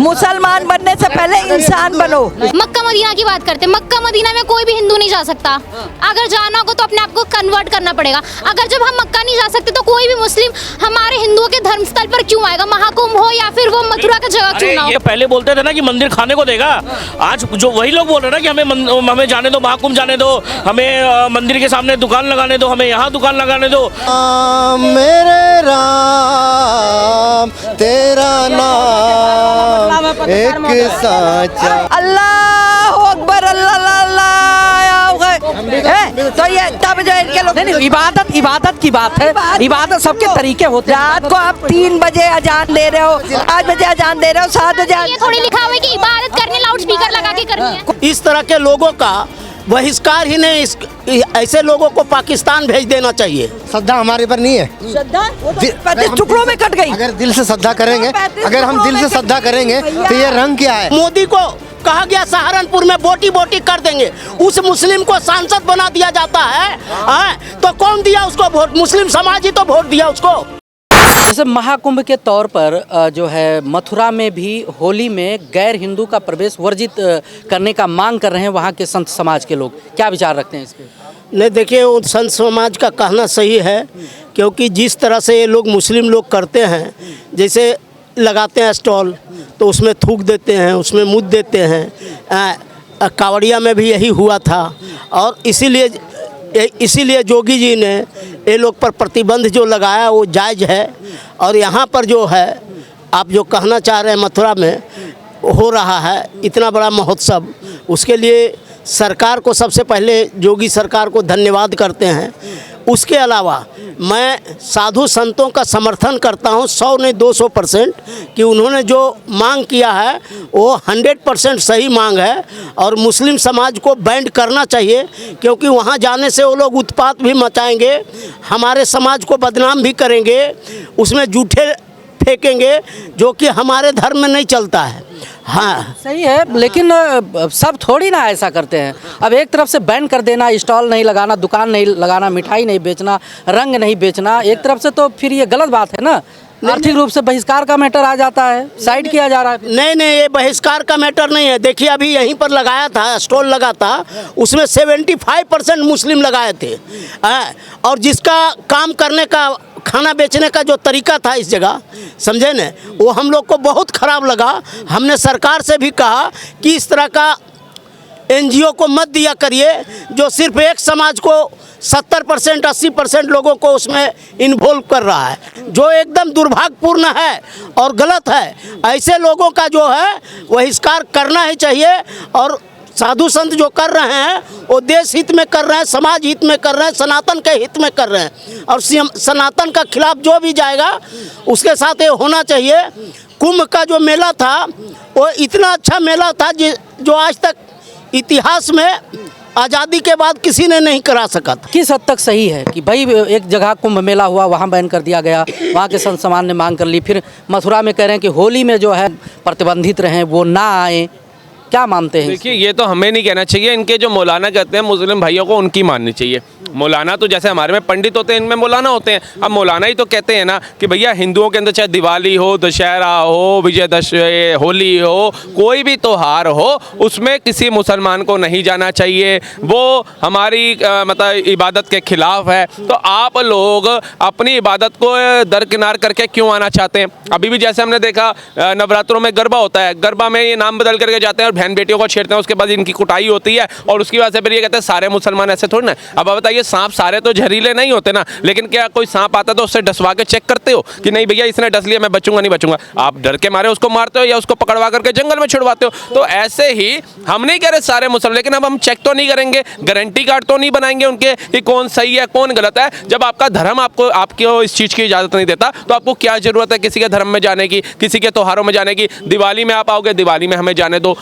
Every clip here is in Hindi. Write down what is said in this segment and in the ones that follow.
मुसलमान बनने से पहले इंसान बनो। मक्का मदीना की बात करते हैं, मक्का मदीना में कोई भी हिंदू नहीं जा सकता। अगर जाना होगा तो अपने आप को कन्वर्ट करना पड़ेगा। अगर जब हम मक्का नहीं जा सकते तो कोई भी मुस्लिम हमारे हिंदुओं के धर्म स्थल पर क्यों आएगा? महाकुंभ हो या फिर वो मथुरा का जगह क्यों ना हो। ये पहले बोलते थे ना कि मंदिर खाने को देगा, आज जो वही लोग बोल रहे हैं ना कि हमें जाने दो, महाकुंभ जाने दो, हमें मंदिर के सामने दुकान लगाने दो, हमें यहाँ दुकान लगाने दो। मेरे राम तेरा नाम एक साचा। अल्लाह अकबर, तो ये तब जो इनके लोग नहीं, इबादत की बात है। इबादत सबके तरीके होते हैं। रात को आप 3 बजे अजान दे रहे हो, 5 बजे अजान दे रहे हो, 7 बजे। ये थोड़ी लिखा हुआ है कि इबादत करने लाउड स्पीकर लगा के करनी है। इस तरह के लोगों का बहिष्कार ही नहीं, ऐसे लोगों को पाकिस्तान भेज देना चाहिए। श्रद्धा हमारे पर नहीं है, श्रद्धा 35 टुकड़ों में कट गई। अगर दिल से श्रद्धा करेंगे, अगर हम दिल से श्रद्धा करेंगे तो ये रंग क्या है? मोदी को कहा गया सहारनपुर में बोटी बोटी कर देंगे, उस मुस्लिम को सांसद बना दिया जाता है, तो कौन दिया उसको वोट? मुस्लिम समाज ही तो वोट दिया उसको। जैसे महाकुंभ के तौर पर जो है मथुरा में भी होली में गैर हिंदू का प्रवेश वर्जित करने का मांग कर रहे हैं वहाँ के संत समाज के लोग, क्या विचार रखते हैं इस पे? नहीं, देखिए वो संत समाज का कहना सही है, क्योंकि जिस तरह से ये लोग मुस्लिम लोग करते हैं, जैसे लगाते हैं स्टॉल तो उसमें थूक देते हैं, उसमें मुद देते हैं। कावड़िया में भी यही हुआ था, और इसीलिए जोगी जी ने ये लोग पर प्रतिबंध जो लगाया वो जायज़ है। और यहाँ पर जो है आप जो कहना चाह रहे हैं मथुरा में हो रहा है इतना बड़ा महोत्सव, उसके लिए सरकार को सबसे पहले जोगी सरकार को धन्यवाद करते हैं। उसके अलावा मैं साधु संतों का समर्थन करता हूं 100 नहीं 200% कि उन्होंने जो मांग किया है वो 100% सही मांग है, और मुस्लिम समाज को बैंड करना चाहिए, क्योंकि वहां जाने से वो लोग उत्पात भी मचाएंगे, हमारे समाज को बदनाम भी करेंगे, उसमें जूठे फेंकेंगे जो कि हमारे धर्म में नहीं चलता है। हाँ सही है, लेकिन सब थोड़ी ना ऐसा करते हैं। अब एक तरफ से बैन कर देना, स्टॉल नहीं लगाना, दुकान नहीं लगाना, मिठाई नहीं बेचना, रंग नहीं बेचना, एक तरफ से तो फिर ये गलत बात है ना। आर्थिक रूप से बहिष्कार का मैटर आ जाता है, साइड किया जा रहा है। नहीं, ये बहिष्कार का मैटर नहीं है। देखिए अभी यहीं पर लगाया था, स्टॉल लगा था, उसमें 75% मुस्लिम लगाए थे, और जिसका काम करने का, खाना बेचने का जो तरीका था इस जगह, समझे न, वो हम लोग को बहुत ख़राब लगा। हमने सरकार से भी कहा कि इस तरह का NGO को मत दिया करिए जो सिर्फ एक समाज को 70% 80% लोगों को उसमें इन्वॉल्व कर रहा है, जो एकदम दुर्भाग्यपूर्ण है और गलत है। ऐसे लोगों का जो है बहिष्कार करना ही चाहिए, और साधु संत जो कर रहे हैं वो देश हित में कर रहे हैं, समाज हित में कर रहे हैं, सनातन के हित में कर रहे हैं, और सनातन का खिलाफ जो भी जाएगा उसके साथ ये होना चाहिए। कुंभ का जो मेला था वो इतना अच्छा मेला था जो आज तक इतिहास में आज़ादी के बाद किसी ने नहीं करा सका था। किस हद तक सही है कि भाई एक जगह कुंभ मेला हुआ, वहाँ बैन कर दिया गया, वहाँ के संत समाज ने मांग कर ली, फिर मथुरा में कह रहे हैं कि होली में जो है प्रतिबंधित रहें, वो ना आए, क्या मानते हैं? देखिए ये तो हमें नहीं कहना चाहिए, इनके जो मौलाना कहते हैं मुस्लिम भाइयों को उनकी माननी चाहिए। मौलाना तो जैसे हमारे में पंडित होते हैं, इनमें मौलाना होते हैं। अब मौलाना ही तो कहते हैं ना कि भैया हिंदुओं के अंदर चाहे दिवाली हो, दशहरा हो, विजयदशमी, होली हो, कोई भी त्यौहार हो, उसमें किसी मुसलमान को नहीं जाना चाहिए, वो हमारी मतलब इबादत के खिलाफ है। तो आप लोग अपनी इबादत को दरकिनार करके क्यों आना चाहते हैं? अभी भी जैसे हमने देखा नवरात्रों में गरबा होता है, गरबा में ये नाम बदल करके जाते हैं और बहन बेटियों को छेड़ते हैं, उसके बाद इनकी कुटाई होती है, और उसकी वजह से फिर ये कहते हैं सारे मुसलमान ऐसे थोड़ी ना। अब बताइए सांप सारे तो जहरीले नहीं होते ना, लेकिन क्या कोई सांप आता तो उससे डसवा के चेक करते हो कि नहीं भैया इसने डस लिया, मैं बचूंगा नहीं बचूंगा? आप डर के मारे उसको मारते हो या उसको पकड़वा करके जंगल में छुड़वाते हो। तो ऐसे ही हम नहीं कह रहे सारे मुसलमान, लेकिन अब हम चेक तो नहीं करेंगे, गारंटी कार्ड तो नहीं बनाएंगे उनके कि कौन सही है कौन गलत है। जब आपका धर्म आपको इस चीज़ की इजाज़त नहीं देता तो आपको क्या ज़रूरत है किसी के धर्म में जाने की, किसी के त्योहारों में जाने की? दिवाली में आप आओगे, दिवाली में हमें जाने दो,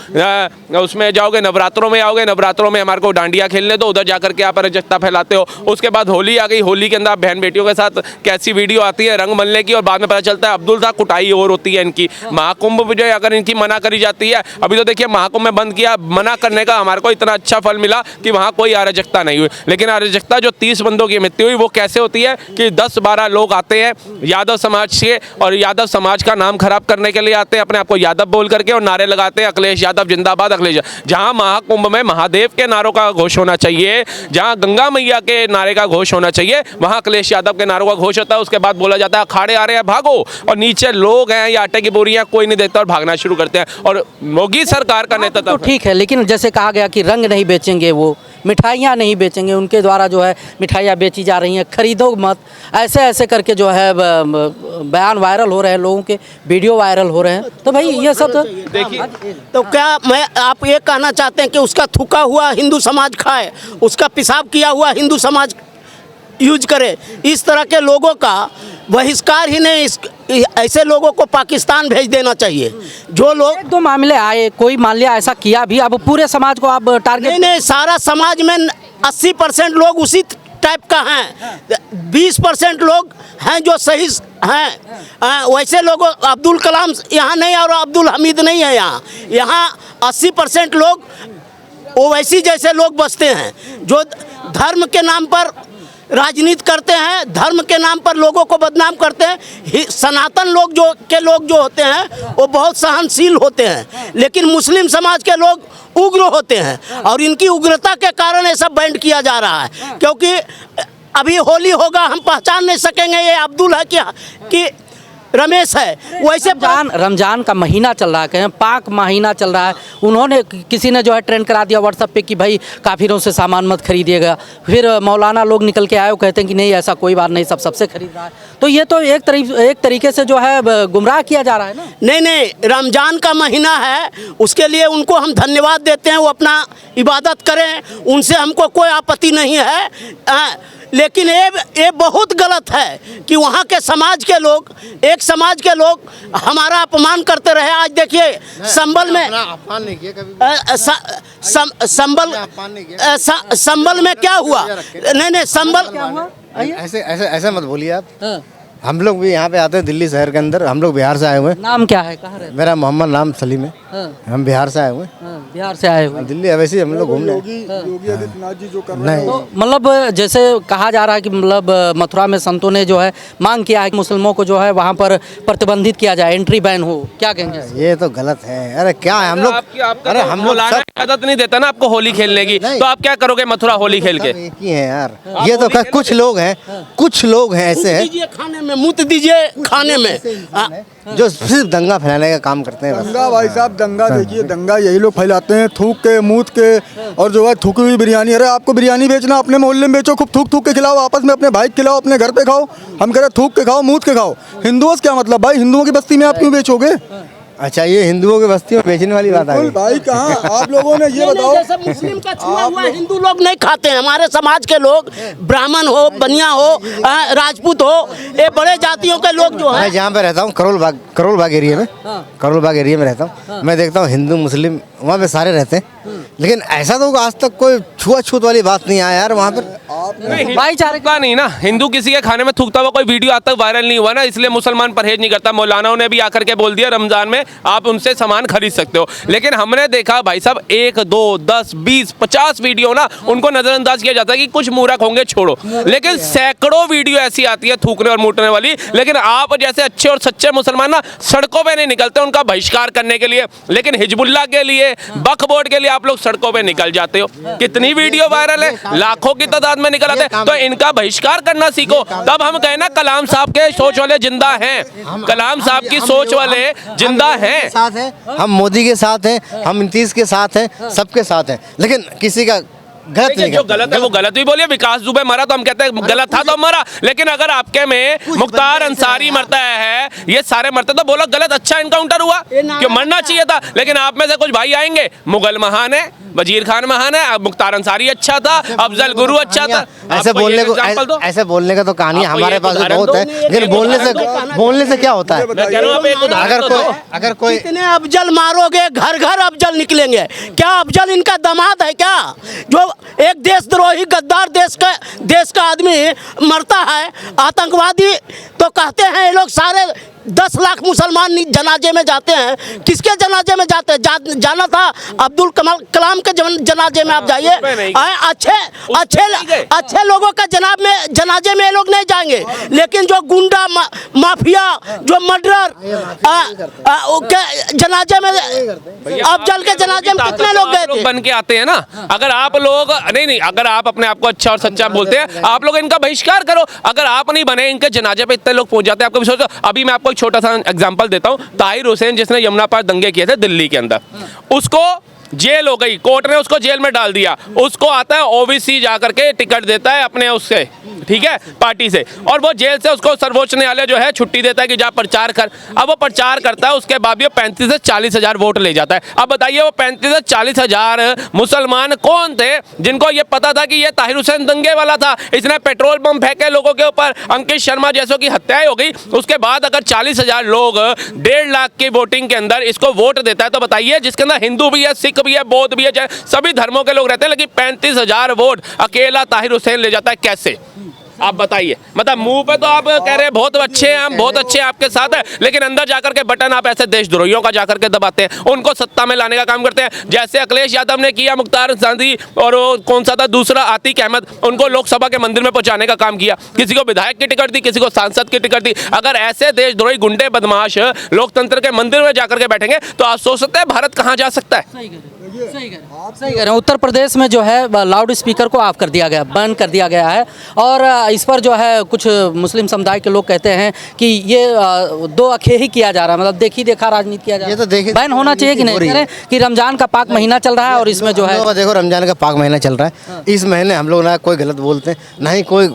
उसमें जाओगे, नवरात्रों में आओगे, नवरात्रों में हमारे को डांडिया खेलने दो, उधर जाकर के आप अराजकता फैला चलाते हो। उसके बाद होली आ गई, होली के अंदर आप बहन बेटियों के साथ कैसी वीडियो आती है रंग मलने की, और बाद में पता चलता है अब्दुल साहब कुटाई और होती है इनकी। महाकुंभ में जो है अगर इनकी मना करी जाती है, अभी तो देखिए महाकुंभ में बंद किया, मना करने का हमारे को इतना अच्छा फल मिला कि वहाँ कोई अराजकता नहीं हुई। लेकिन अराजकता जो 30 बंदों की मृत्यु हुई वो कैसे होती है कि 10-12 लोग आते हैं यादव समाज से, और यादव समाज का नाम खराब करने के लिए आते हैं, अपने आप को यादव बोल करके, और नारे लगाते हैं अखिलेश यादव जिंदाबाद, अखिलेश। जहां महाकुंभ में महादेव के नारों का घोष होना चाहिए, जहां गंगा मैया के नारे का घोष होना चाहिए, वहां अखिलेश यादव के नारों का घोष होता है। उसके बाद बोला जाता है अखाड़े आ रहे हैं भागो, और नीचे लोग हैं या आटे की बोरियां कोई नहीं देता और भागना शुरू करते हैं। और मोदी सरकार का नेता तो ठीक है, लेकिन जैसे कहा गया कि रंग नहीं बेचेंगे, वो मिठाइयाँ नहीं बेचेंगे, उनके द्वारा जो है मिठाइयाँ बेची जा रही हैं, खरीदो मत, ऐसे ऐसे करके जो है बयान वायरल हो रहे हैं, लोगों के वीडियो वायरल हो रहे हैं। तो भाई ये सब तो देखिए, तो क्या मैं आप ये कहना चाहते हैं कि उसका थूका हुआ हिंदू समाज खाए, उसका पेशाब किया हुआ हिंदू समाज यूज करे? इस तरह के लोगों का बहिष्कार ही नहीं, ऐसे लोगों को पाकिस्तान भेज देना चाहिए। जो लोग 1-2 मामले आए, कोई मान लिया ऐसा किया भी, अब पूरे समाज को आप टारगेट नहीं, सारा समाज में 80% लोग उसी टाइप का हैं, 20% लोग हैं जो सही हैं। वैसे लोग अब्दुल कलाम यहाँ नहीं और अब्दुल हमीद नहीं है यहाँ 80% लोग ओवैसी जैसे लोग बसते हैं जो धर्म के नाम पर राजनीति करते हैं, धर्म के नाम पर लोगों को बदनाम करते हैं। सनातन लोग जो होते हैं वो बहुत सहनशील होते हैं, लेकिन मुस्लिम समाज के लोग उग्र होते हैं, और इनकी उग्रता के कारण ये सब बैंड किया जा रहा है। क्योंकि अभी होली होगा, हम पहचान नहीं सकेंगे ये अब्दुल है कि रमेश है। वैसे रमजान का महीना चल रहा है, कहें पाक महीना चल रहा है, उन्होंने किसी ने जो है ट्रेंड करा दिया व्हाट्सएप पे कि भाई काफिरों से सामान मत खरीदिएगा। फिर मौलाना लोग निकल के आए, वो कहते हैं कि नहीं ऐसा कोई बात नहीं, सबसे खरीद रहा है। तो ये तो एक तरीके से जो है गुमराह किया जा रहा है ना। नहीं, रमजान का महीना है, उसके लिए उनको हम धन्यवाद देते हैं, वो अपना इबादत करें, उनसे हमको कोई आपत्ति नहीं है। लेकिन ये बहुत गलत है कि वहाँ के समाज के लोग, एक समाज के लोग हमारा अपमान करते रहे। आज देखिए संबल में अपमान नहीं किया कभी, संबल में क्या हुआ? नहीं, संबल क्या हुआ? ऐसे मत बोलिए आप। हम लोग भी यहाँ पे आते हैं दिल्ली शहर के अंदर, हम लोग बिहार से आए हुए हैं। नाम क्या है, कहाँ रहते? मेरा मोहम्मद नाम सलीम है। हम बिहार से आए हुए हैं। बिहार से आए हुए दिल्ली वैसे ही हम लोग घूमने। योगी आदित्यनाथ जी जो कर रहे हैं, तो मतलब जैसे कहा जा रहा है कि मतलब मथुरा में संतों ने जो है मांग किया है कि मुसलमानों को जो है वहाँ पर प्रतिबंधित किया जाए, एंट्री बैन हो, क्या कहेंगे? ये तो गलत है। अरे क्या है, हम लोग अरे हम लोग आदत नहीं देता ना आपको होली खेलने की, तो आप क्या करोगे मथुरा होली खेल के? एक ही है यार, ये तो कुछ लोग हैं ऐसे हैं, खाने में मुत दीजिए, खाने में जो सिर्फ दंगा फैलाने का काम करते हैं। दंगा भाई साहब, दंगा देखिए, दंगा यही लोग फैलाते हैं, थूक के मूत के, और जो है थूकी हुई बिरयानी। अरे आपको बिरयानी बेचना, अपने मोहल्ले में बेचो, खूब थूक के खिलाओ, आपस में अपने भाई खिलाओ, अपने घर पे खाओ। हम कह रहे थूक के खाओ, मूत के खाओ। हिंदुओं से क्या मतलब भाई? हिंदुओं की बस्ती में आप क्यों बेचोगे? अच्छा, ये हिंदुओं की बस्ती में बेचने वाली बात है भाई? कहाँ आप लोगों ने ये बताओ, जैसे मुस्लिम का छुआ हुआ हिंदू लोग नहीं खाते हैं। हमारे समाज के लोग, ब्राह्मण हो, बनिया हो, राजपूत हो, ये बड़े जातियों के लोग जो मैं हैं। जहाँ पे रहता हूँ करोल बाग एरिया में, करोल बाग एरिया में रहता हूँ मैं, देखता हूँ हिंदू मुस्लिम वहाँ पे सारे रहते हैं, लेकिन ऐसा तो आज तक कोई छुआछूत वाली बात नहीं आया यार वहाँ पर। भाईचारे का नहीं ना, हिंदू किसी के खाने में थूकता हुआ कोई वीडियो आज तक वायरल नहीं हुआ ना, इसलिए मुसलमान परहेज नहीं करता। मौलानाओं ने भी आकर के बोल दिया रमजान में आप उनसे सामान खरीद सकते हो। लेकिन हमने देखा भाई साहब 1, 2, 10, 20, 50 वीडियो ना उनको नजरअंदाज किया जाता है कि कुछ मूर्ख होंगे छोड़ो, लेकिन सैकड़ों वीडियो ऐसी आती है थूकने और मूटने वाली। लेकिन आप जैसे अच्छे और सच्चे मुसलमान ना सड़कों पे नहीं निकलते उनका बहिष्कार करने के लिए, लेकिन हिजबुल्लाह के लिए, वक्फ बोर्ड के लिए आप लोग सड़कों पे निकल जाते हो। कितनी वीडियो वायरल है, लाखों की तादाद में निकल आते हैं। तो इनका बहिष्कार करना सीखो, तब हम कहें ना कलाम साहब के सोच वाले जिंदा हैं, कलाम साहब की सोच वाले जिंदा हैं। साथ हैं, हम मोदी के साथ हैं, हम नीतीश के साथ हैं, सबके साथ हैं, लेकिन किसी का गलत नहीं। जो गलत है वो गलत भी बोलिए। विकास दुबे मरा तो हम कहते हैं गलत था तो मरा, लेकिन अगर आपके में मुख्तार अंसारी मरता है, ये सारे मरते तो बोलो गलत, अच्छा इनकाउंटर हुआ, क्यों मरना चाहिए था। लेकिन आप में से कुछ भाई आएंगे, मुगल महान है, वजीर खान महान है, मुख्तार अंसारी अच्छा था, अफजल गुरु अच्छा था। ऐसे बोलने का तो कहानी हमारे पास बहुत है, लेकिन बोलने से क्या होता है? अगर कोई कितने अफजल मारोगे, घर घर अफजल निकलेंगे। क्या अफजल इनका दामाद है क्या, जो एक देशद्रोही गद्दार देश का आदमी मरता है, आतंकवादी, तो कहते हैं ये लोग सारे 10 लाख मुसलमान जनाजे में जाते हैं। किसके जनाजे में जाते हैं? जाना था अब्दुल कलाम के जनाजे में आप जाइए। अच्छे लोगों का जनाजे में ये लोग नहीं जाएंगे, लेकिन जो गुंडा माफिया, जो मर्डरर के जनाजे में, अफजल के जनाजे में कितने लोग गए थे? बन के आते हैं ना। अगर आप लोग नहीं, अगर आप अपने आप को अच्छा और सच्चा बोलते हैं, आप लोग इनका बहिष्कार करो। अगर आप नहीं बने, इनके जनाजे पे इतने लोग पहुंच जाते हैं, आपको विश्वास हो? अभी मैं आपको छोटा सा एग्जांपल देता हूं। ताहिर हुसैन जिसने यमुना पार दंगे किए थे दिल्ली के अंदर, उसको जेल हो गई, कोर्ट ने उसको जेल में डाल दिया। उसको आता है ओबीसी जाकर के टिकट देता है अपने उससे, ठीक है, पार्टी से, और वो जेल से उसको सर्वोच्च न्यायालय जो है छुट्टी देता है कि जा प्रचार कर। अब वो प्रचार करता है, उसके बाद भी 35 से 40 हजार वोट ले जाता है। अब बताइए वो 35 से 40 हजार मुसलमान कौन थे जिनको ये पता था कि ये ताहिर हुसैन दंगे वाला था, इसने पेट्रोल पंप फेंके लोगों के ऊपर, अंकित शर्मा जैसों की हत्याएं हो गई। उसके बाद अगर 40 हजार लोग 1.5 लाख की वोटिंग के अंदर इसको वोट देता है, तो बताइए जिसके अंदर हिंदू भी है, सिख भी है, बौद्ध भी है, चाहे सभी धर्मों के लोग रहते हैं, लेकिन 35 हजार वोट अकेला ताहिर हुसैन ले जाता है, कैसे? आप बताइए। मतलब मुंह पे तो आप कह रहे हैं बहुत अच्छे हैं, हम बहुत अच्छे हैं, आपके साथ है, लेकिन अंदर जाकर के बटन आप ऐसे देशद्रोहियों का जाकर के दबाते हैं, उनको सत्ता में लाने का काम करते हैं। जैसे अखिलेश यादव ने किया, मुख्तार गांधी और वो कौन सा था दूसरा, आतिक अहमद, उनको लोकसभा के मंदिर में पहुंचाने का काम किया। किसी को विधायक की टिकट दी, किसी को सांसद की टिकट दी। अगर ऐसे देशद्रोही गुंडे बदमाश लोकतंत्र के मंदिर में जाकर के बैठेंगे तो आप सोच सकते हैं भारत कहाँ जा सकता है। सही कह रहे हैं। उत्तर प्रदेश में जो है लाउड स्पीकर को ऑफ कर दिया गया, बैन कर दिया गया है, और इस पर जो है कुछ मुस्लिम समुदाय के लोग कहते हैं कि ये दो अखे ही किया जा रहा है, मतलब देखी देखा राजनीति किया जा रहा है। ये तो देखिए बैन होना चाहिए कि नहीं? कह रहे हैं कि रमजान का पाक महीना चल रहा है और इसमें जो है, देखो रमजान का पाक महीना चल रहा है, इस महीने हम लोग ना कोई गलत बोलते हैं, ना ही कोई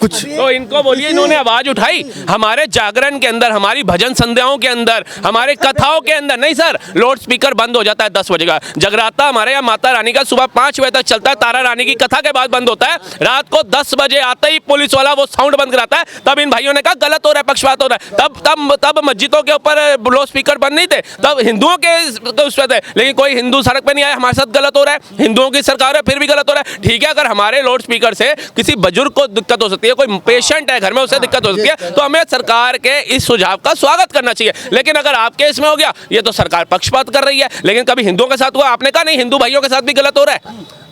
कुछ। तो इनको बोलिए, इन्होंने आवाज उठाई हमारे जागरण के अंदर, हमारी भजन संध्याओं के अंदर, हमारे कथाओं के अंदर। नहीं सर, लाउड स्पीकर बंद हो जाता है 10 बजे का। जगराता हमारे यहाँ माता रानी का सुबह 5 बजे तक चलता है, तारा रानी की कथा के बाद बंद होता है। रात को 10 बजे आते ही पुलिस वाला वो साउंड बंद कराता है। तब इन भाइयों ने कहा गलत हो रहा है, पक्षपात हो रहा है। तब मस्जिदों के ऊपर लाउड स्पीकर बंद नहीं थे, तब हिंदुओं के उस पर थे, लेकिन कोई हिंदू सड़क पर नहीं आया हमारे साथ गलत हो रहा है। हिंदुओं की सरकार है फिर भी गलत हो रहा है। ठीक है, अगर हमारे लाउड स्पीकर से किसी बुजुर्ग को दिक्कत हो सकती है, कोई पेशेंट है घर में, उसे दिक्कत हो सकती है, तो हमें सरकार के इस सुझाव का स्वागत करना चाहिए। लेकिन अगर आपके इसमें हो गया, ये तो सरकार पक्षपात कर रही है। लेकिन कभी हिंदुओं के साथ हुआ, आपने कहा नहीं हिंदू भाइयों के साथ भी गलत हो रहा है।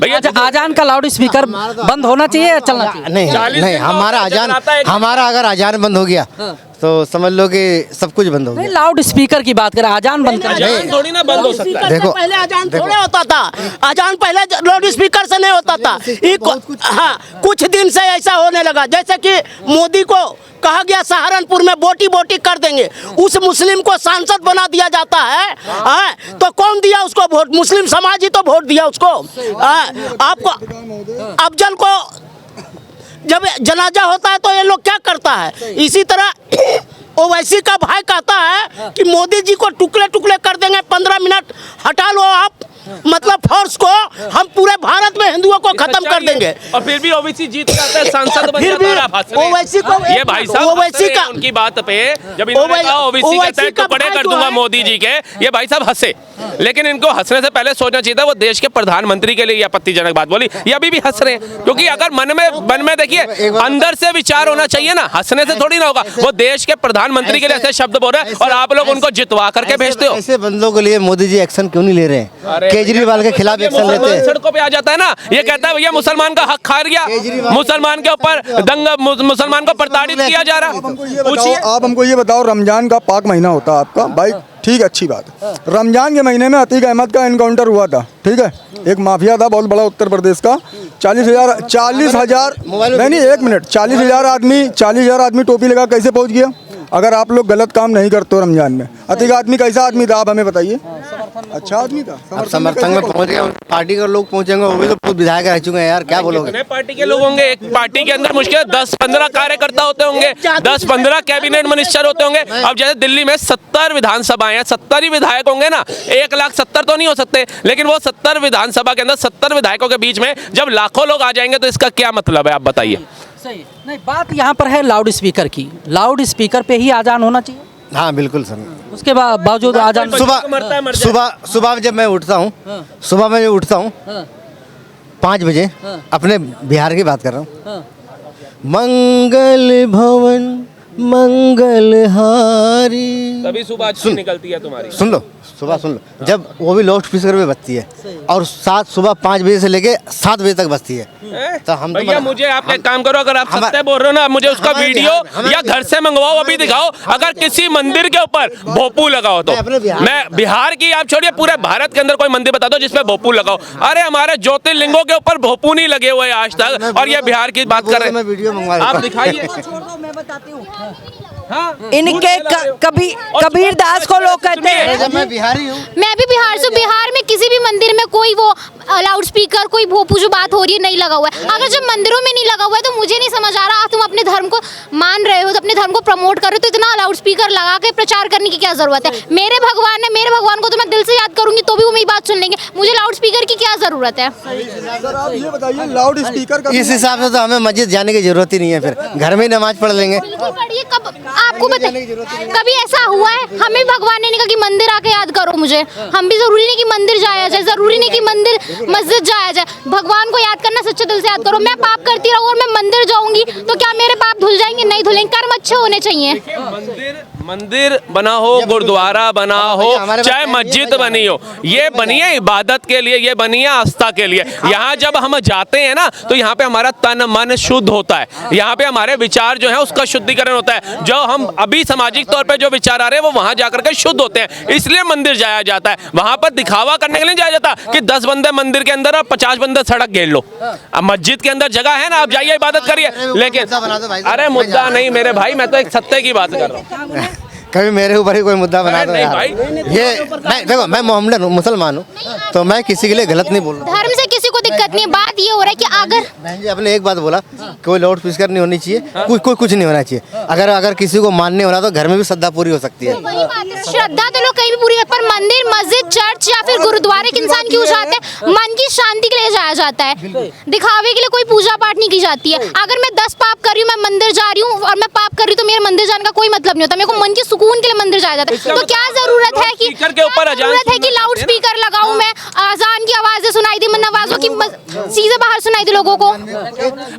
भैया आजान का लाउड स्पीकर बंद होना चाहिए या चलना चाहिए? नहीं, हमारा अगर आजान बंद हो गया तो समझ लो कि सब कुछ बंद हो गया। लाउड स्पीकर की बात करें, आजान बंद करें, थोड़ी ना बंद हो सकता है। देखो पहले आजान थोड़े होता था, आजान पहले लाउड स्पीकर से नहीं होता था। हाँ, कुछ दिन से ऐसा होने लगा, जैसे कि मोदी को कहा गया सहारनपुर में बोटी बोटी कर देंगे, उस मुस्लिम को सांसद बना दिया जाता है। तो कौन दिया उसको वोट? मुस्लिम समाज ही तो वोट दिया उसको। आपको अफजल को जब जनाजा होता है तो ये लोग क्या करता है? इसी तरह ओवैसी का भाई कहता है कि मोदी जी को टुकड़े टुकड़े कर देंगे, 15 मिनट हटा लो आप, मतलब फोर्स को, हम पूरे भारत में हिंदुओं को खत्म कर देंगे। और फिर भी ओवैसी जीत जाता है, सांसद बन फिर भी जाता है। ओवैसी को, ये भाई साहब ओवैसी का उनकी बात पे जब इन्होंने कहा ओवैसी कहता है टुकड़े कर दूंगा मोदी जी के, ये भाई साहब हंसे। लेकिन इनको हंसने से पहले सोचना चाहिए था, वो देश के प्रधानमंत्री के लिए ये आपत्तिजनक बात बोली, ये अभी भी हंस रहे हैं। क्योंकि अगर मन में देखिए अंदर से विचार होना चाहिए ना, हंसने से थोड़ी ना होगा। वो देश के प्रधानमंत्री के लिए ऐसे शब्द बोल रहे हैं और आप लोग उनको जितवा करके भेजते हो। ऐसे बंदों के लिए मोदी जी एक्शन क्यों नहीं ले रहे हैं? केजरीवाल के खिलाफ एक्शन लेते हैं। सड़कों पे आ जाता है ना, ये कहता है भैया मुसलमान का हक खा गया, मुसलमान के ऊपर दंगा, मुसलमान को प्रताड़ित किया जा रहा। आप हमको ये बताओ, रमजान का पाक महीना होता है आपका भाई, ठीक है, अच्छी बात है। रमजान के महीने में अतीक अहमद का एनकाउंटर हुआ था, ठीक है, एक माफिया था बहुत बड़ा उत्तर प्रदेश का। 40,000 नहीं 1 मिनट, 40,000 आदमी टोपी लगा कैसे पहुंच गया? अगर आप लोग गलत काम नहीं करते हो रमजान में। अतीक आदमी कैसा आदमी था आप हमें बताइए? अच्छा आदमी था। अब समर्थन में पहुंच गए, पार्टी के लोग पहुंचेंगे, वो भी तो खुद विधायक रह चुके हैं यार, क्या बोलोगे? पार्टी के लोग होंगे, एक पार्टी के अंदर मुश्किल 10-15 कार्यकर्ता होते होंगे, 10-15 कैबिनेट मिनिस्टर होते होंगे। अब जैसे दिल्ली में 70 विधानसभाएं हैं, 70 ही विधायक होंगे ना, 1,70,000 तो नहीं हो सकते, लेकिन वो 70 विधानसभा के अंदर 70 विधायकों के बीच में जब लाखों लोग आ जाएंगे तो इसका क्या मतलब है, आप बताइए? सही नहीं, बात यहाँ पर है लाउड स्पीकर की, लाउड स्पीकर पे ही आजान होना चाहिए। हाँ बिल्कुल सर। उसके बावजूद आजान सुबह जब मैं उठता हूँ, सुबह में जो उठता हूँ, 5 बजे हाँ। अपने बिहार की बात कर रहा हूँ, हाँ। मंगल भवन मंगलहारी, तभी सुबह अच्छी निकलती है तुम्हारी। सुन लो, सुबह सुन लो, जब वो भी लाउड स्पीकर पे बजती है और सुबह 5 बजे से लेके 7 बजे तक बजती है। तो हम तो भैया मुझे आप एक काम करो, अगर आप हमारे- सत्य बोल रहे हो ना, मुझे उसका हमारे वीडियो बिहार- या घर से मंगवाओ, अभी दिखाओ। अगर किसी मंदिर के ऊपर भोपू लगाओ तो मैं अपने बिहार- मैं बिहार की आप छोड़िए, पूरे भारत के अंदर कोई मंदिर बता दो जिसपे भोपू लगाओ। अरे हमारे ज्योतिर्लिंगों के ऊपर भोपू नहीं लगे हुए आज तक, और ये बिहार की बात कर रहे मैं हैं। वीडियो मंगवा आप देता हूँ। दिखाइए। इनके कबीर दास को लोग कहते हैं। जब मैं बिहारी हूँ, मैं भी बिहार से, बिहार में किसी भी मंदिर में कोई वो लाउड स्पीकर, कोई भोपू जो बात हो रही है नहीं लगा हुआ है। अगर जब मंदिरों में नहीं लगा हुआ है तो मुझे नहीं समझ आ रहा, तुम अपने धर्म को मान रहे हो, तो अपने धर्म को प्रमोट कर रहे हो, तो इतना लाउड स्पीकर लगा के प्रचार करने की क्या जरूरत है? मेरे भगवान है, मेरे भगवान को तो मैं दिल से याद करूंगी तो भी वो मेरी बात सुन लेंगे, मुझे लाउड स्पीकर की क्या जरूरत है? सर आप ये बताइए, लाउड स्पीकर का इस हिसाब से तो हमें मस्जिद जाने की जरूरत ही नहीं है, फिर घर में ही नमाज पढ़ लेंगे। बिल्कुल पढ़िए। कब आपको कभी ऐसा हुआ है? हमें भगवान ने नहीं कहा कि मंदिर आके याद करो मुझे, हम भी जरूरी नहीं कि मंदिर जाया जाए, जरूरी नहीं कि मंदिर मस्जिद जाया जाए। भगवान को याद करना सच्चे दिल से याद करो। मैं पाप करती रहूं और मैं मंदिर जाऊंगी तो क्या मेरे पाप धुल जाएंगे? नहीं धुलेंगे। कर्म अच्छे होने चाहिए। मंदिर बना हो, गुरुद्वारा बना हो, हमारे पास चाहे मस्जिद बनी हो, ये बनी है इबादत के लिए, ये बनी है आस्था के लिए। यहाँ जब हम जाते हैं ना तो यहाँ पे हमारा तन मन शुद्ध होता है, यहाँ पे हमारे विचार जो है उसका शुद्धिकरण होता है। जो हम अभी सामाजिक तौर पे जो विचार आ रहे हैं वो वहाँ जाकर के शुद्ध होते हैं, इसलिए मंदिर जाया जाता है। वहाँ पर दिखावा करने के लिए जाया जाता कि 10 बंदे मंदिर के अंदर और 50 बंदे सड़क घेर लो। अब मस्जिद के अंदर जगह है ना, आप जाइए इबादत करिए। लेकिन अरे मुद्दा नहीं मेरे भाई, मैं तो एक सत्य की बात कर रहा हूँ। कभी मेरे ऊपर ही कोई मुद्दा बना दो नहीं यार। भाई। ये नहीं, देखो मैं मोहम्मदन हूँ, मुसलमान हूँ, तो मैं किसी के लिए गलत नहीं बोल रहा। धर्म से किसी को दिक्कत नहीं है। बात ये हो रहा है कि अगर बहन जी आपने एक बात बोला, कोई लाउड स्पीकर नहीं होनी चाहिए, कुछ नहीं होना चाहिए। अगर किसी को मानने वाला तो घर में भी श्रद्धा पूरी हो सकती है। वही बात है, श्रद्धा तो लोग कहीं भी पूरी, पर मंदिर, मस्जिद, चर्च या फिर गुरुद्वारे के इंसान क्यों जाते हैं? मन की शांति के लिए जाया जाता है, दिखावे के लिए कोई पूजा पाठ नहीं की जाती है। अगर मैं 10 पाप कर रही हूँ, मैं मंदिर जा रही हूँ और मैं पाप कर रही हूँ, तो मेरे मंदिर जाने का कोई मतलब नहीं होता। मेरे को मन के सुकून के लिए मंदिर जाया जाता है। तो क्या जरूरत है कि स्पीकर के ऊपर अजान जरूरत है कि लाउड स्पीकर लगाऊं मैं, अजान की आवाजें सुनाई दी, नमाजों की चीजें बाहर सुनाई दी लोगों को?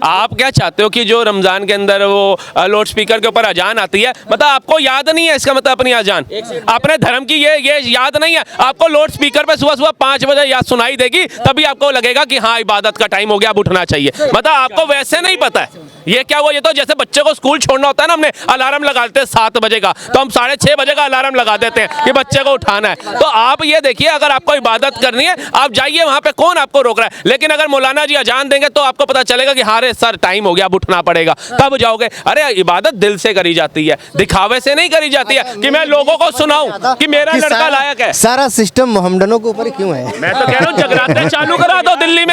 आप क्या चाहते हो कि जो रमजान के अंदर वो लाउड स्पीकर के ऊपर अजान आती है, मतलब आपको याद नहीं है, इसका मतलब अपनी अजान अपने धर्म की ये याद नहीं है आपको? लाउड स्पीकर पे सुबह 5 बजे याद सुनाई देगी, तभी आपको लगेगा कि हाँ इबादत का टाइम हो गया, अब उठना चाहिए। मतलब आपको वैसे नहीं पता है ये क्या हुआ। ये तो जैसे बच्चे को स्कूल छोड़ना होता है ना, हमने अलार्म लगाते हैं 7 बजे का, तो हम 6:30 बजे का अलार्म लगा देते हैं कि बच्चे को उठाना है। तो आप ये देखिए, अगर आपको इबादत करनी है आप जाइए वहां पे, कौन आपको रोक रहा है? लेकिन अगर मौलाना जी अजान देंगे तो आपको पता चलेगा कि हाँ रे सर टाइम हो गया, अब उठना पड़ेगा, तब जाओगे। अरे इबादत दिल से करी जाती है, दिखावे से नहीं करी जाती है कि मैं लोगों को सुनाऊं कि मेरा लड़का लायक है। सारा सिस्टम मोहम्मदनों के ऊपर क्यों है? मैं तो कह रहा हूँ जगराते चालू करा दो दिल्ली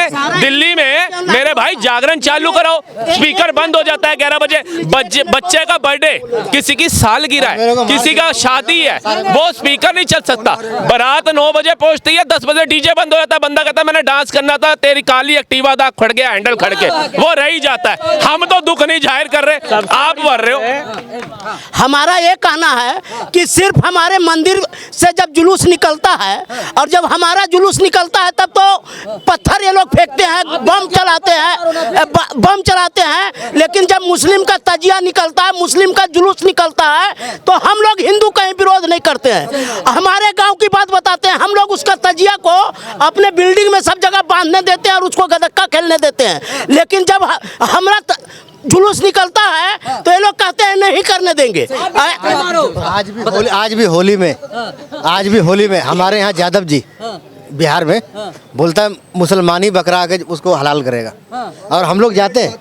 में मेरे भाई, जागरण चालू कराओ, स्पीकर बंद हो जाता है 11 बजे। बच्चे का बर्थडे, किसी की सालगिरह है, किसी का शादी है, वो स्पीकर नहीं चल सकता। बारात 9 बजे पहुंचती है, 10 बजे डीजे बंद हो जाता है। बंदा कहता है मैंने डांस करना था, तेरी काली एक्टिवा दाग खड़ गया, हैंडल खड़ के, वो रह ही जाता है। हम तो दुख नहीं जाहिर कर रहे, आप भर रहे हो। हमारा ये कहना है कि सिर्फ हमारे मंदिर से जब जुलूस निकलता है और जब हमारा जुलूस निकलता है तब तो पत्थर ये लोग फेंकते हैं, बम चलाते हैं, लेकिन जब मुस्लिम का तजिया निकलता है, मुस्लिम का जुलूस निकलता है, तो हम लोग हिंदू कहीं विरोध नहीं करते हैं। हमारे गांव की बात बताते हैं, हम लोग उसका तजिया को अपने बिल्डिंग में सब जगह बांधने देते हैं और उसको गदक्का खेलने देते हैं। लेकिन जब हमारा जुलूस निकलता है तो ये लोग कहते हैं नहीं करने देंगे। आज भी होली में हमारे यहाँ यादव जी बिहार में बोलता है मुसलमानी बकरा आके उसको हलाल करेगा, और हम लोग जाते हैं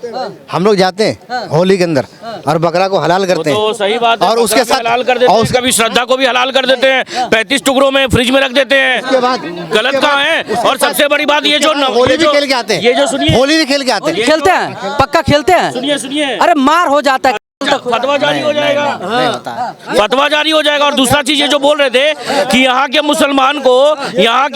होली के अंदर और बकरा को हलाल करते हैं। तो सही बात है, और उसके साथ हलाल कर देते हैं, कभी श्रद्धा को भी हलाल कर देते हैं, 35 टुकड़ों में फ्रिज में रख देते हैं। उसके बाद गलत कहाँ है? और सबसे बड़ी बात ये जो होली भी खेल के आते हैं, ये जो सुनिए, होली भी खेल के आते हैं। खेलते हैं, पक्का खेलते हैं। सुनिए अरे मार हो जाता है, फतवा जारी हो जाएगा, फतवा जारी हो जाएगा। और दूसरा चीज ये जो बोल रहे थे कि यहाँ के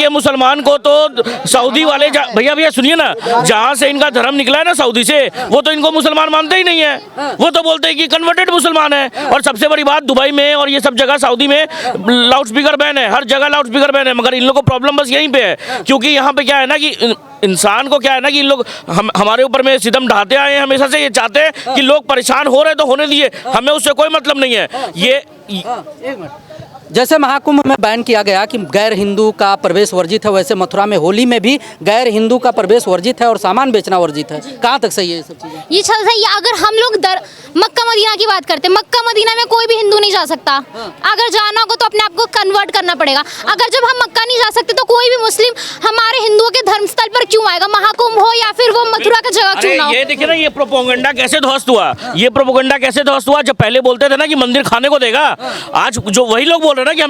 मुसलमान को तो सऊदी वाले भैया सुनिए ना, जहाँ से इनका धर्म निकला है ना सऊदी से, वो तो इनको मुसलमान मानते ही नहीं है, वो तो बोलते हैं कि कन्वर्टेड मुसलमान है। और सबसे बड़ी बात, दुबई में और ये सब जगह सऊदी में लाउड स्पीकर बैन है, हर जगह लाउड स्पीकर बैन है, मगर इन लोगों को प्रॉब्लम बस यहीं पे है, क्योंकि यहाँ पे क्या है ना कि इंसान को क्या है ना कि इन लोग हमारे ऊपर में सितम ढाते आए हैं हमेशा से। ये चाहते हैं कि लोग परेशान हो रहे तो होने दिए, हमें उससे कोई मतलब नहीं है। ये एक मिनट, जैसे महाकुंभ में बैन किया गया कि गैर हिंदू का प्रवेश वर्जित है, वैसे मथुरा में होली में भी गैर हिंदू का प्रवेश वर्जित है और सामान बेचना वर्जित है। कहाँ तक सही है ये सब चीज़ें? ये सही है। अगर हम लोग मक्का मदीना की बात करते हैं, मक्का मदीना में कोई भी हिंदू नहीं जा सकता। अगर जाना होगा तो अपने आप को कन्वर्ट करना पड़ेगा। अगर जब हम मक्का नहीं जा सकते तो कोई भी मुस्लिम हमारे हिंदुओं के धर्म स्थल पर क्यों आएगा? महाकुंभ हो या फिर वो मथुरा का जगह क्यों ना हो? ये देखिए ना, ये प्रोपोगंडा कैसे ध्वस्त हुआ, ये प्रोपोगंडा कैसे ध्वस्त हुआ। जब पहले बोलते थे ना कि मंदिर खाने को देगा, आज जो वही लोग बोल रहे हैं ना कि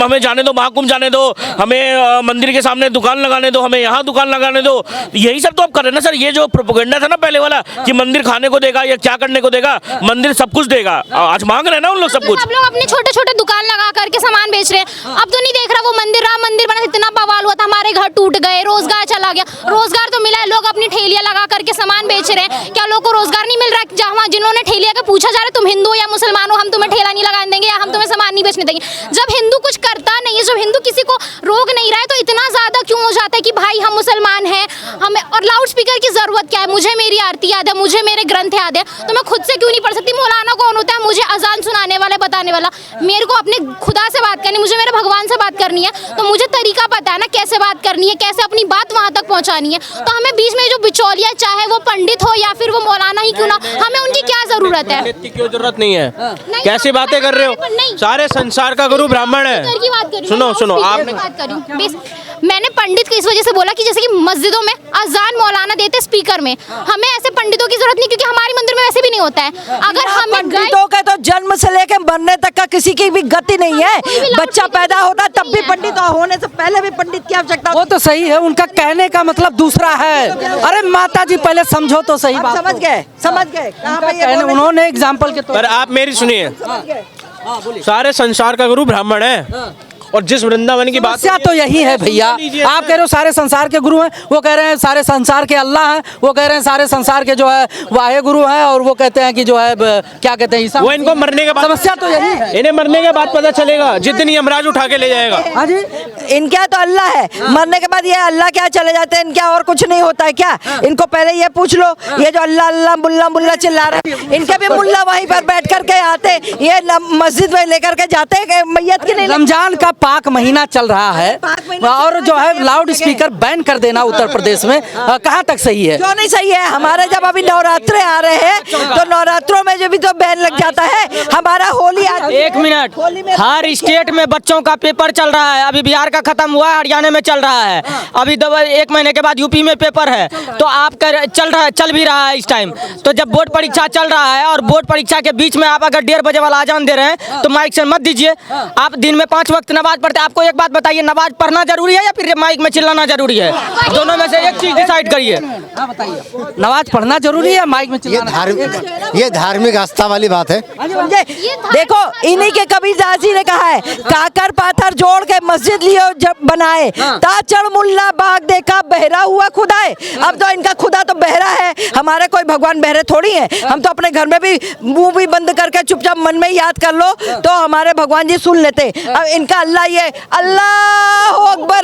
हमें जाने दो, महाकुंभ जाने दो, हमें मंदिर के सामने दुकान लगाने दो, हमें यहाँ दुकान लगाने दो। यही सब तो आप कर रहे हैं ना सर। ये जो प्रोपोगंडा था ना पहले वाला कि मंदिर खाने को देगा या क्या करने को देगा, मंदिर सब कुछ देगा, आज मांग रहे हैं ना उन लोग सब कुछ। सब लोग अपने छोटे छोटे दुकान लगा करके सामान बेच रहे हैं। अब तो नहीं देख रहा वो मंदिर, राम मंदिर बना, इतना बवाल हुआ था, हमारे घर टूट गए, रोजगार चला गया। रोजगार तो मिला है, लोग अपनी ठेलियां लगा करके सामान बेच रहे हैं। क्या लोगों को रोजगार नहीं मिल रहा है? जहाँ जिन्होंने ठेलिया का पूछा जा रहा है तुम हिंदू या मुसलमान हो, हम तुम्हें ठेला नहीं लगाने देंगे या हम तुम्हें सामान नहीं बेचने देंगे। जब हिंदू कुछ करता नहीं है, जब हिंदू किसी को रोक नहीं रहा है, तो इतना ज्यादा क्यों हो जाता है कि भाई हम मुसलमान हैं हमें, और लाउड स्पीकर की जरूरत क्या है? मुझे मेरी आरती याद है, मुझे मेरे ग्रंथ याद है, तो मैं खुद से क्यों नहीं पढ़ सकती? मौलाना कौन होता है मुझे अजान सुनाने वाला, बताने वाला? मेरे को अपने खुदा से बात करनी, मुझे मेरे भगवान से बात करनी है, तो मुझे तरीका पता है ना कैसे बात करनी है, कैसे अपनी बात वहां तक पहुंचानी है। तो हमें बीच में जो बिचौलिया, चाहे वो पंडित हो या फिर वो मौलाना ही क्यों ना, हमें उनकी क्या जरूरत है? क्यों जरूरत नहीं है? कैसी बातें कर रहे हो? सारे संसार का गुरु ब्राह्मण है। सुनो आपने बात करी, मैंने पंडित की इस वजह से बोला कि जैसे कि मस्जिदों में अजान मौलाना देते स्पीकर में, हमें ऐसे पंडितों की जरूरत नहीं, क्योंकि हमारे मंदिर में वैसे भी नहीं होता है। अगर हमें पंडितों का तो जन्म से लेकर मरने तक का किसी की भी गति नहीं है। बच्चा पैदा होता तब भी पंडित, होने से पहले भी पंडित की आवश्यकता। वो तो सही है, उनका कहने का मतलब दूसरा है। अरे माता जी पहले समझो तो सही बात। समझ गए कहाँ पे ये बोलने- उन्होंने एग्जाम्पल के तौर पर आप मेरी सुनिए, सारे संसार का गुरु ब्राह्मण है, और जिस वृंदावन की बात समस्या तो यही है भैया। आप कह रहे हो सारे संसार के गुरु हैं, वो कह रहे हैं सारे संसार के अल्लाह हैं, वो कह रहे हैं सारे संसार के जो है वाहे गुरु हैं, और वो कहते हैं कि जो है क्या कहते हैं ईसा। वो इनको मरने के बाद, समस्या तो यही है। इन्हें मरने के बाद पता चलेगा, जिस दिन यमराज उठा के ले जाएगा। हाँ जी, इनका तो अल्लाह है, मरने के बाद ये अल्लाह क्या चले जाते हैं? इनका और कुछ नहीं होता है क्या? इनको पहले ये पूछ लो, ये जो अल्लाह अल्लाह मुल्ला मुल्ला चिल्ला रहे हैं, इनके भी मुल्ला वहीं पर बैठ करके आते, ये मस्जिद में लेकर के जाते हैं मैयत की नहीं। रमजान का पाक महीना चल रहा है और जो है लाउड स्पीकर बैन कर देना उत्तर प्रदेश में कहाँ तक सही है? क्यों नहीं सही है? हमारे जब अभी नवरात्रे आ रहे हैं तो नवरात्रों में जो भी तो बैन लग जाता है। हमारा होली एक मिनट, हर स्टेट में बच्चों का पेपर चल रहा है। अभी बिहार का खत्म हुआ है, हरियाणा में चल रहा है, अभी 1 महीने के बाद यूपी में पेपर है। तो आप चल भी रहा है इस टाइम। तो जब बोर्ड परीक्षा चल रहा है और बोर्ड परीक्षा के बीच में आप अगर 1:30 बजे वाला अजान दे रहे हैं तो माइक से मत दीजिए। आप दिन में 5 वक्त नमाज पढ़ते हैं, आपको एक बात बताइए, नमाज पढ़ना जरूरी है या फिर माइक में चिल्लाना जरूरी है? दोनों में से एक चीज डिसाइड करिए। बताइए, नमाज पढ़ना जरूरी है, माइक में चिल्लाना? ये धार्मिक आस्था वाली बात है। देखो, इन्हीं के कबीरदास जी ने कहा है, काकर पाथर जोड़ के मस्जिद लियो जब बनाए, ताचड़ मुल्ला बाग देखा बहरा हुआ खुदाए। अब तो इनका खुदा तो बहरा है, हमारे कोई भगवान बहरे थोड़ी है। हम तो अपने घर में भी मुंह भी बंद करके चुपचाप मन में याद कर लो तो हमारे भगवान जी सुन लेते। अब इनका अल्लाह ये अल्लाह अकबर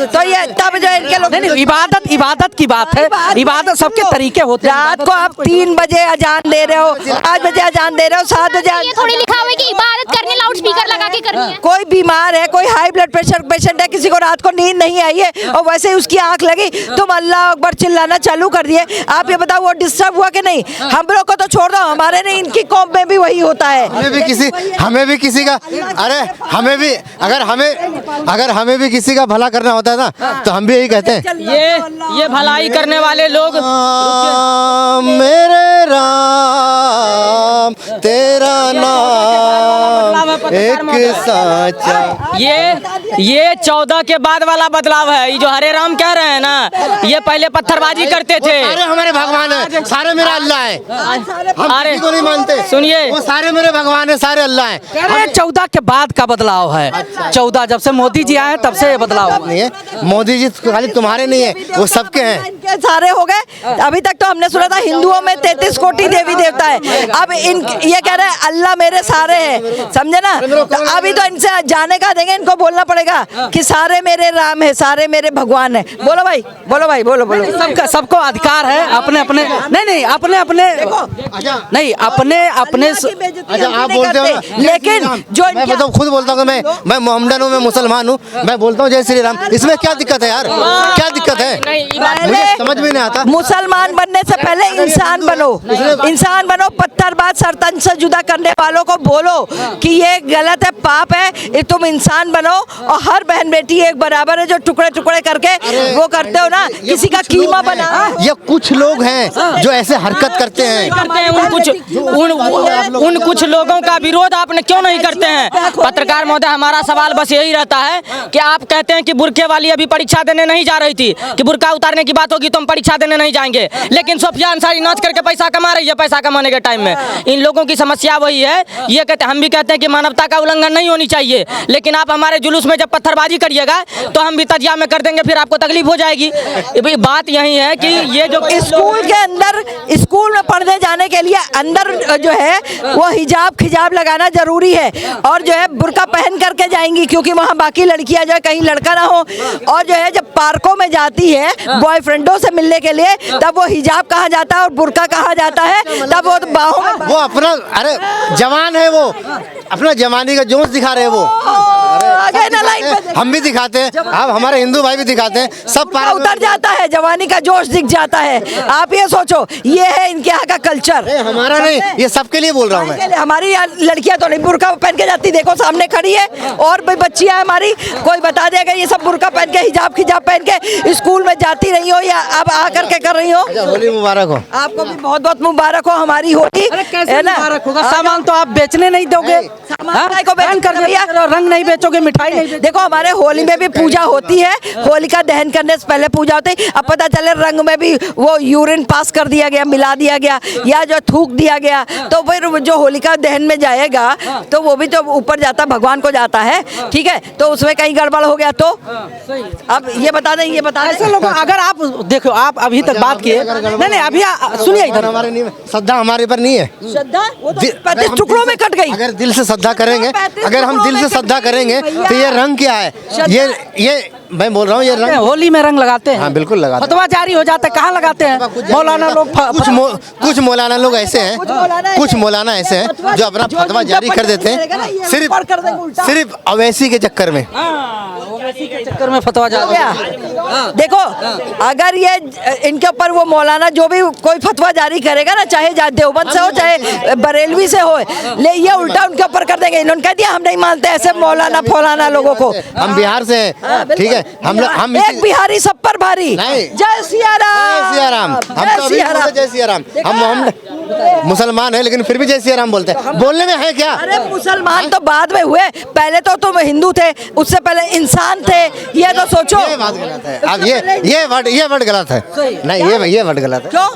तो ये तब जो इनके लोग नहीं, इबादत की बात है। इबादत सबके तरीके होते हैं। रात को आप 3 बजे अजान दे रहे हो, 5 बजे अजान दे रहे हो, 7 बजे ये थोड़ी लिखा हुआ है कि इबादत करने लाउड स्पीकर लगा के करनी है। कोई बीमार है, कोई हाई ब्लड प्रेशर पेशेंट है, किसी को रात को नींद नहीं आई है और वैसे ही उसकी आंख लगी, तुम अल्लाह अकबर चिल्लाना चालू कर दिए। आप ये बताओ वो डिस्टर्ब हुआ कि नहीं? हम लोग को तो छोड़ दो, हमारे नहीं, इनकी कौम में भी वही होता है। हमें भी किसी का अरे अगर हमें भी किसी का भला करना होता है ना तो हम भी यही कहते हैं, ये भलाई करने वाले लोग मेरे राम तेरा नाम एक साचा। ये 14 के बाद वाला बदलाव है। ये जो हरे राम कह रहे हैं ना, ये पहले पत्थरबाजी करते थे। सारे हमारे भगवान है, सारे मेरा अल्लाह है। हम अरे किसी को नहीं मानते, सुनिए, वो सारे मेरे भगवान है, सारे अल्लाह है। 14 के बाद का बदलाव है। 14 जब से मोदी जी आए तब से ये बदलाव हुआ। नहीं है, मोदी जी खाली तुम्हारे नहीं है, वो सबके हैं। इनके सारे हो गए। अभी तक तो हमने सुना था हिंदुओं में 33 कोटि देवी देवता है, अब इन ये कह रहे हैं अल्लाह मेरे सारे हैं, समझे ना? तो अभी तो इनसे जाने का देंगे। करेंगे इनको बोलना पड़ेगा कि सारे मेरे राम है, सारे मेरे भगवान है। बोलो भाई, बोलो भाई, बोलो बोलो। सबको अधिकार है अपने अपने, नहीं अपने अपने, नहीं अपने अपने। अच्छा आप बोलते हो ना, लेकिन जो मैं बताऊँ, खुद बोलता हूँ मैं मोहम्मदन हूँ, मैं मुसलमान हूँ, मैं बोलता हूँ जय श्री राम। इसमें क्या दिक्कत है यार, क्या दिक्कत है? मुझे समझ में नहीं आता। मुसलमान बनने से पहले इंसान बनो, इंसान बनो। पत्थरबाज सरतन से जुदा करने वालों को बोलो कि ये गलत है, पाप है, ये तुम इंसान बनो। और हर बहन बेटी एक बराबर है। जो टुकड़े टुकड़े करके वो करते हो ना, किसी का कीमा बना। ये कुछ लोग हैं जो ऐसे हरकत करते हैं। उन कुछ लोगों का विरोध आपने क्यों नहीं करते हैं? पत्रकार महोदय, हमारा सवाल बस यही रहता है कि आप कहते हैं कि बुर्के वाली अभी परीक्षा देने नहीं जा रही थी, कि बुर्का उतारने की बात होगी तो हम परीक्षा देने नहीं जाएंगे, लेकिन सोफिया अंसारी नाच करके पैसा कमा रही है। पैसा कमाने के टाइम में इन लोगों की समस्या वही है। ये कहते, हम भी कहते हैं कि मानवता का उल्लंघन नहीं होनी चाहिए, लेकिन आप हमारे जुलूस में जब पत्थरबाजी करिएगा तो हम भी तजिया में कर देंगे, फिर आपको तकलीफ हो जाएगी। बात यही है कि ये जो स्कूल के अंदर, स्कूल में पढ़ने जाने के लिए अंदर जो है वो हिजाब खिजाब लगाना जरूरी है, और जो है बुर्का पहन करके जाएंगी, क्योंकि वहाँ बाकी लड़कियां जो है कहीं लड़का ना हो। और जो है जब पार्कों में जाती है बॉयफ्रेंडों से मिलने के लिए, तब वो हिजाब कहा जाता है और बुर्का कहा जाता है, तब वो बाहों में, वो अपना, अरे जवान है वो, अपना जवानी का जोश दिखा रहे हैं वो। आगे ना लाइन पे हम भी दिखाते हैं, अब हमारे हिंदू भाई भी दिखाते हैं, सब का उतर जाता है, जवानी का जोश दिख जाता है। आप ये सोचो, ये है इनके यहाँ का कल्चर। हमारा नहीं, ये सबके लिए बोल रहा हूँ मैं। हमारी लड़कियां तो नहीं बुर्का पहन के जाती, देखो सामने खड़ी है, और भी बच्चियां हैं हमारी, कोई बता देगा ये सब बुर्का पहन के, हिजाब खिजाब पहन के स्कूल में जाती रही हो या अब आकर के कर रही हो। होली मुबारक हो। आपको भी बहुत बहुत मुबारक हो हमारी होली, है ना? मुबारक होगा। सामान तो आप बेचने नहीं दोगे, सामान को बैन कर दिया, रंग नहीं बेचोगे, मिठाई नहीं। देखो हमारे होली में भी पूजा होती है, होलिका दहन करने से पहले पूजा होती है। अब पता चले रंग में भी वो यूरिन पास कर दिया गया, मिला दिया गया, या जो थूक दिया गया, तो फिर जो होलिका दहन में जाएगा तो वो भी तो ऊपर जाता, भगवान को जाता है, ठीक है? तो उसमें कहीं गड़बड़ हो गया तो अब ये बता दें, ये बता ऐसे लोग, अगर आप देखो, आप अभी तक बात किए, नहीं अभी सुनिए, इधर हमारे नहीं, श्रद्धा हमारे पर नहीं है। श्रद्धा वो तो 35 टुकड़ों में कट गई। अगर दिल से श्रद्धा करेंगे, अगर हम दिल से श्रद्धा करेंगे तो ये रंग क्या है? ये मैं बोल रहा हूँ, ये रंग होली में रंग लगाते हैं। हाँ बिल्कुल लगाते हैं। फतवा जारी हो जाता है, कहाँ लगाते हैं? मौलाना लोग, कुछ मौलाना लोग ऐसे हैं, कुछ मौलाना ऐसे हैं जो अपना फतवा जारी कर देते हैं सिर्फ अवैसी के चक्कर में, के चक्कर में फतवा जारी। देखो अगर ये इनके ऊपर वो मौलाना जो भी कोई फतवा जारी करेगा ना, चाहे देवबंद से हो चाहे बरेलवी से हो, ले ये उल्टा उनके ऊपर कर देंगे। इन्होंने कह दिया हम नहीं मानते ऐसे मौलाना फौलाना लोगों को। हम बिहार से हैं, ठीक है? हम एक बिहारी सब पर भारी। जय सिया राम, जय सिया राम। हम तो अभी जय सिया राम, हम मोहम्मद मुसलमान हैं, लेकिन फिर भी जय सिया राम बोलते हैं। बोलने में है क्या? अरे मुसलमान तो बाद में हुए, पहले तो तुम हिंदू थे, उससे पहले इंसान थे, ये तो सोचो। ये बात गलत है। अब ये वर्ड गलत है। नहीं, ये वर्ड गलत है। क्यों?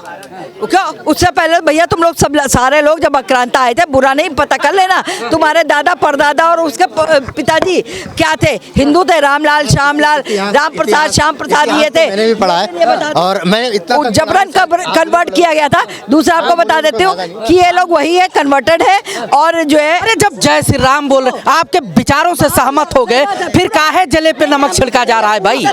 उससे पहले भैया तुम लोग सब सारे लोग जब आक्रांता आए थे, बुरा नहीं, पता कर लेना, तुम्हारे दादा परदादा और उसके पिताजी क्या थे? हिंदू थे, रामलाल, श्यामलाल, राम प्रसाद, श्याम प्रसाद, ये थे। मैंने भी पढ़ा है और मैंने इतना जबरन कन्वर्ट किया गया था। दूसरा आपको बता देती हूँ कि ये लोग वही है, कन्वर्टेड है। और जो है, अरे जब जय श्री राम बोल रहे, आपके विचारों से सहमत हो गए, फिर काहे जले पे नमक छिड़का जा रहा है भाई?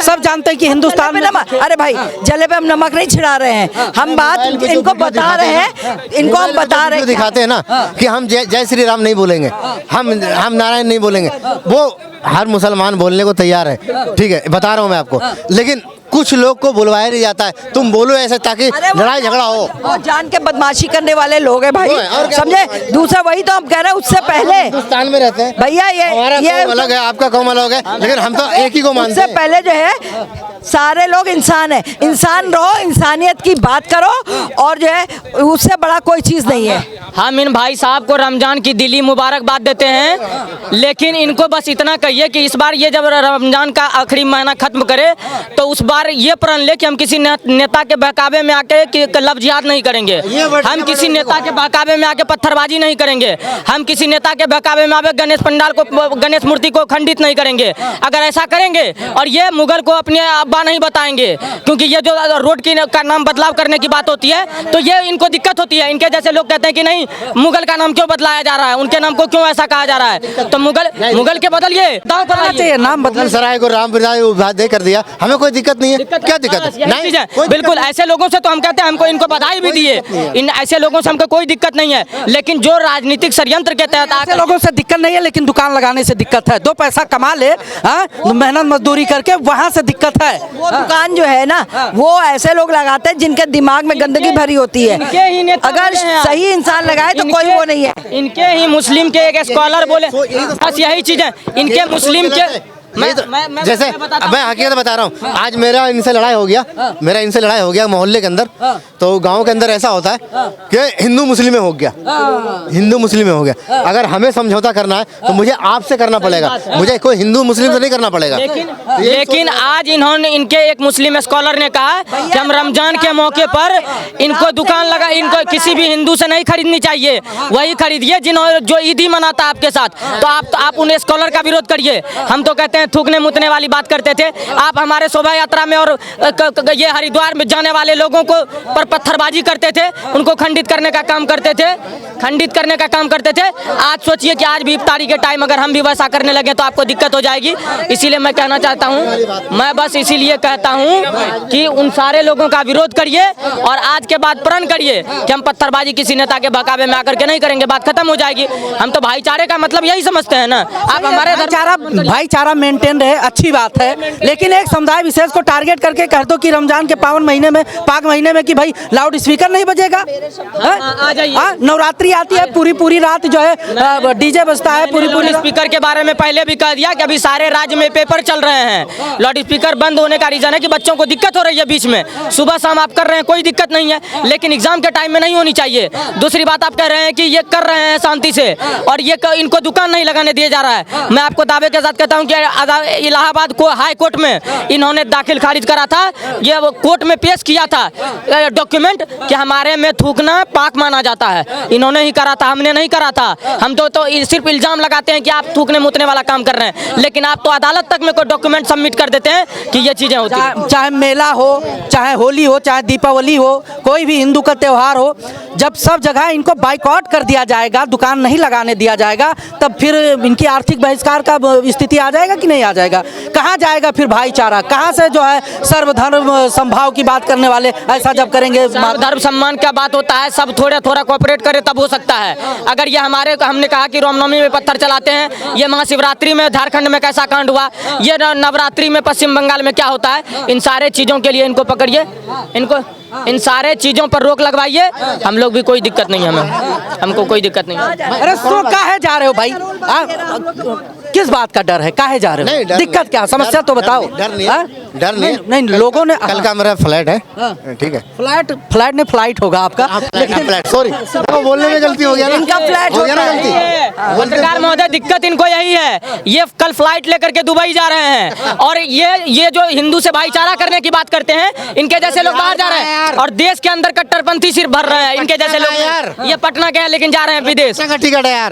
सब जानते हैं कि हिंदुस्तान में नमक, अरे भाई जले पे हम नमक नहीं छिड़ा रहे हैं, हम बात इनको बता रहे हैं, इनको हम बता रहे हैं, दिखाते हैं ना कि हम जय श्री राम नहीं बोलेंगे, हम नारायण नहीं बोलेंगे। वो हर मुसलमान बोलने को तैयार है, ठीक है, बता रहा हूँ मैं आपको। लेकिन कुछ लोग को बुलवाया नहीं जाता है, तुम बोलो ऐसे ताकि लड़ाई झगड़ा हो। और जान के बदमाशी करने वाले लोग हैं भाई, समझे? दूसरा वही तो हम कह रहे हैं, उससे पहले हिंदुस्तान में रहते हैं भैया, ये कौम अलग है, आपका कौम अलग है, लेकिन हम तो एक ही को मानते हैं। उससे पहले जो है सारे लोग इंसान है, इंसान रहो, इंसानियत की बात करो, और जो है उससे बड़ा कोई चीज़ नहीं है। हम इन भाई साहब को रमजान की दिली मुबारकबाद देते हैं, लेकिन इनको बस इतना कहिए कि इस बार ये जब रमजान का आखिरी महीना खत्म करे तो उस बार बार ये प्रण ले कि हम किसी नेता के बहकावे में आके लफ्ज़ याद नहीं करेंगे, हम किसी नेता के बहकावे में आके पत्थरबाजी नहीं करेंगे, हम किसी नेता के बहकावे में आके गणेश पंडाल को, गणेश मूर्ति को खंडित नहीं करेंगे। अगर ऐसा करेंगे और ये मुगल को अपने अब्बा नहीं बताएंगे, क्योंकि ये जो रोड की का नाम बदलाव करने की बात होती है तो ये इनको दिक्कत होती है। इनके जैसे लोग कहते हैं कि नहीं मुगल का नाम क्यों बदलाया जा रहा है, उनके नाम को क्यों ऐसा कहा जा रहा है, तो मुगल के बदलिए दाव पर चाहिए नाम बदल सराय को राम दे कर दिया, हमें कोई दिक्कत नहीं है। क्या दिक्कत है? नहीं, बिल्कुल ऐसे लोगों से तो हम कहते हैं, हमको इनको बधाई भी दिए, इन ऐसे लोगों से हमको कोई दिक्कत नहीं है। लेकिन जो राजनीतिक षड्यंत्र के तहत ऐसे लोगों से दिक्कत नहीं है, लेकिन दुकान लगाने से दिक्कत है। 2 पैसा कमा ले, मेहनत मजदूरी करके, वहाँ से दिक्कत है। वो दुकान जो है ना वो ऐसे लोग लगाते हैं जिनके दिमाग में गंदगी भरी होती है। अगर सही इंसान लगाए तो कोई वो नहीं है। इनके ही मुस्लिम के एक स्कॉलर बोले, बस यही चीज है इनके मुस्लिम के। जैसे मैं हकीकत बता रहा हूँ, आज मेरा इनसे लड़ाई हो गया मोहल्ले के अंदर, तो गांव के अंदर ऐसा होता है कि हिंदू मुस्लिम में हो गया। अगर हमें समझौता करना है तो मुझे आपसे करना पड़ेगा, मुझे कोई हिंदू मुस्लिम से नहीं करना पड़ेगा। लेकिन आज इनके एक मुस्लिम स्कॉलर ने कहा कि हम रमजान के मौके पर इनको दुकान लगा, इनको किसी भी हिंदू से नहीं खरीदनी चाहिए, वही खरीदिए जो ईदी मनाता है आपके साथ। तो आप उन स्कॉलर का विरोध करिए। हम तो कहते हैं थूकने मुतने वाली बात करते थे आप, हमारे शोभा यात्रा में और ये हरिद्वार में जाने वाले लोगों को पर पत्थरबाजी करते थे, उनको खंडित करने का काम करते थे। आज सोचिए कि आज भी इफ्तारी के टाइम अगर हम भी वैसा करने लगे तो आपको दिक्कत हो जाएगी। इसीलिए मैं कहना चाहता हूँ, मैं बस इसीलिए कहता हूँ कि उन सारे लोगों का विरोध करिए और आज के बाद प्रण करिए कि हम पत्थरबाजी किसी नेता के बहकावे में आकर के नहीं करेंगे, बात खत्म हो जाएगी। हम तो भाईचारे का मतलब यही समझते हैं ना। आप हमारे भाईचारा मेंटेन रहे, अच्छी बात है, लेकिन एक समुदाय विशेष को टारगेट करके कह दो कि रमजान के पावन महीने में, पाक महीने में, कि भाई लाउड स्पीकर नहीं बजेगा। नवरात्रि आती है, पूरी रात जो है डीजे बजता है, पूरी स्पीकर के बारे में पहले भी कह दिया कि अभी सारे राज्य में पेपर चल रहे हैं। लाउड स्पीकर बंद होने का रीजन है कि बच्चों को दिक्कत हो रही है बीच में, सुबह शाम आप कर रहे हैं, कोई दिक्कत नहीं है, लेकिन एग्जाम के टाइम में नहीं होनी चाहिए। दूसरी बात, आप कह रहे हैं कि ये कर रहे हैं शांति से और ये इनको दुकान नहीं लगाने दिया जा रहा है। मैं आपको दावे के साथ कहता हूँ कि इलाहाबाद को हाई कोर्ट में इन्होंने दाखिल खारिज करा था, ये कोर्ट में पेश किया था डॉक्यूमेंट कि हमारे में थूकना पाक माना जाता है। इन्होंने ही करा था, हमने नहीं करा था। हम तो सिर्फ इल्जाम लगाते हैं कि आप थूकने मुतने वाला काम कर रहे हैं, लेकिन आप तो अदालत तक में कोई डॉक्यूमेंट सबमिट कर देते हैं कि ये चीजें होती हैं। चाहे मेला हो, चाहे होली हो, चाहे दीपावली हो, कोई भी हिंदू का त्यौहार हो, जब सब जगह इनको बाइकआउट कर दिया जाएगा, दुकान नहीं लगाने दिया जाएगा, तब फिर इनकी आर्थिक बहिष्कार का स्थिति आ जाएगा कि नहीं आ जाएगा? कहाँ जाएगा फिर भाईचारा? कहाँ से जो है सर्वधर्म संभाव की बात करने वाले ऐसा जब करेंगे? धर्म सम्मान का बात होता है, सब थोड़ा कोऑपरेट करे तब हो सकता है। अगर ये हमने कहा कि रामनवमी में पत्थर चलाते हैं, ये महाशिवरात्रि में झारखंड में कैसा कांड हुआ, ये नवरात्रि में पश्चिम बंगाल में क्या होता है, इन सारे चीजों के लिए इनको पकड़िए, इन सारे चीजों पर रोक लगवाइए। हम लोग भी कोई दिक्कत नहीं है, हमको कोई दिक्कत नहीं है। अरे तो काहे जा रहे हो भाई? किस बात का डर है? काहे जा रहे हो? दिक्कत क्या, समस्या तो बताओ। डर नहीं, लोगों ने कल का मेरा फ्लैट है, ठीक है, फ्लैट ने फ्लाइट होगा आपका, लेकिन सॉरी बोलने में गलती हो गया, इनका फ्लैट हो गया ना गलती। पत्रकार महोदय, दिक्कत इनको यही है, ये कल फ्लाइट लेकर के दुबई जा रहे हैं और ये जो हिंदू से भाईचारा करने की बात करते हैं, इनके जैसे लोग बाहर जा रहे हैं और देश के अंदर कट्टरपंथी सिर्फ भर रहे हैं। इनके जैसे लोग, ये पटना के हैं लेकिन जा रहे हैं विदेश। टिकट है यार।